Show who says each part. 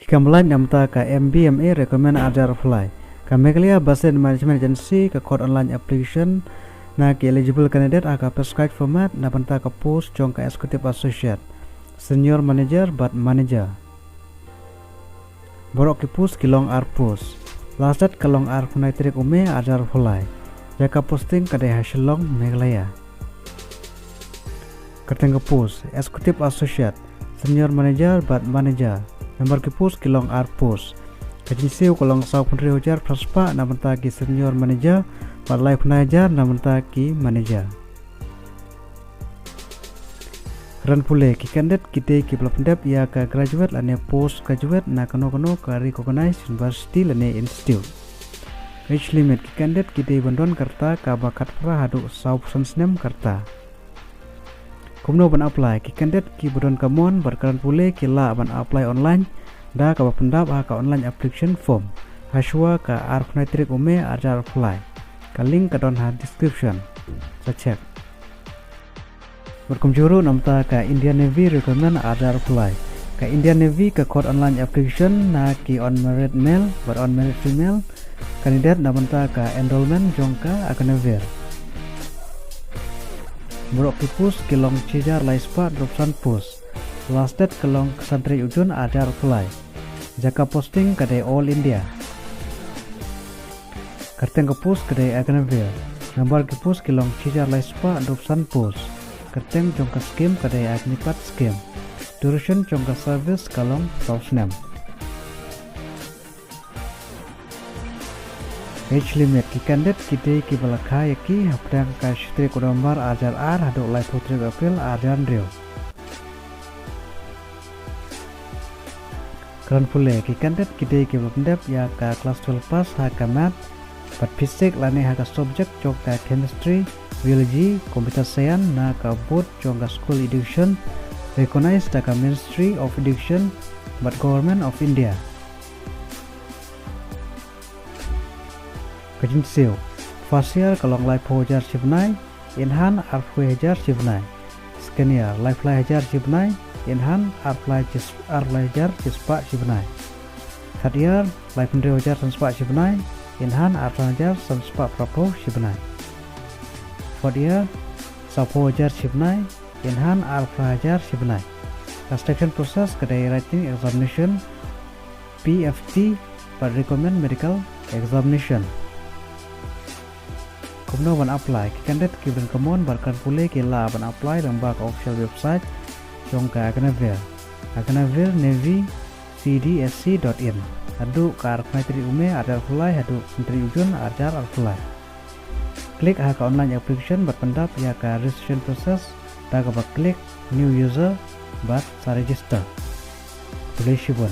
Speaker 1: Kikamelan namta ka MBMA Recruitment ajar apply. Ka Meghalaya Basin Management Agency ka code online application na ki eligible candidate aka prescribed format na banta ka post jong ka executive associate, senior manager but manager. Borok ki post kilong ar post. Last date kalong ar kunai trik ume ajar apply. Jaka posting kadai hasilong Meghalaya. Kateng post executive associate, senior manager but manager. Nomor ki post kilong ar post. Kajinsiu kolong saw pun rihojar praspa na banta ki senior manager but life manager na banta ki manager. Keran pule ki candidate kite ki pelapendap ia ka graduate lane post graduate na kano ka recognized university lane institute. Age limit ki candidate kite bandon karta ka bakat pra hadu saw snem karta. Kumno ban apply ki candidate ki bodon kamon berkeran pule ki la ban apply online da ka pendap ka online application form haswa ka arfnatrik ume ajar apply ka link ka don ha description sa check berkumjuru namta ka Indian Navy Recruitment ajar apply ka Indian Navy ka code online application na ki on merit male but on merit female candidate namta ka enrollment jongka Agniveer Borok tipus kilong cijar laispa dropsan post. Last date kilong santri ujun ajar apply. Jaka posting kadai all India. Kerteng ke post kadai Agniveer. Nomor ke post kilong cijar laispa dropsan post. Kerteng jongka scheme kadai Agnipat scheme. Duration jongka service kalong sausnem. Age limit ki candidate kite ki balakha yaki hapdang ka shitri kodambar ajar ar hadu live putri April ajan rio. Keran pule ki candidate kite ki balapendap ya ka class 12 pass ha ka math but physics lane ha ka subject jong ka chemistry, biology, computer science na ka board jong ka school education recognized da ka Ministry of Education but Government of India. Kajinsiu facial kalong live hojar sibnai inhan arfwe hajar sibnai scanner live fly hajar sibnai inhan arfly hajar sispa sibnai third year live pendri hajar sanspa sibnai inhan arfly hajar sanspa prapo sibnai fourth year sapo hajar sibnai inhan arfly hajar sibnai construction process kadai writing examination PFT but recommend medical examination. Kumno ban apply ki candidate ki ben kamon barkan pule ki la ban apply lambak official website jong ka Agniveer Navy cdsc.in hadu ka arfnatri ume ajar apply hadu menteri ujun ajar apply klik ha ka online application berpendap ya ka registration process da ka klik new user but sa register boleh shibun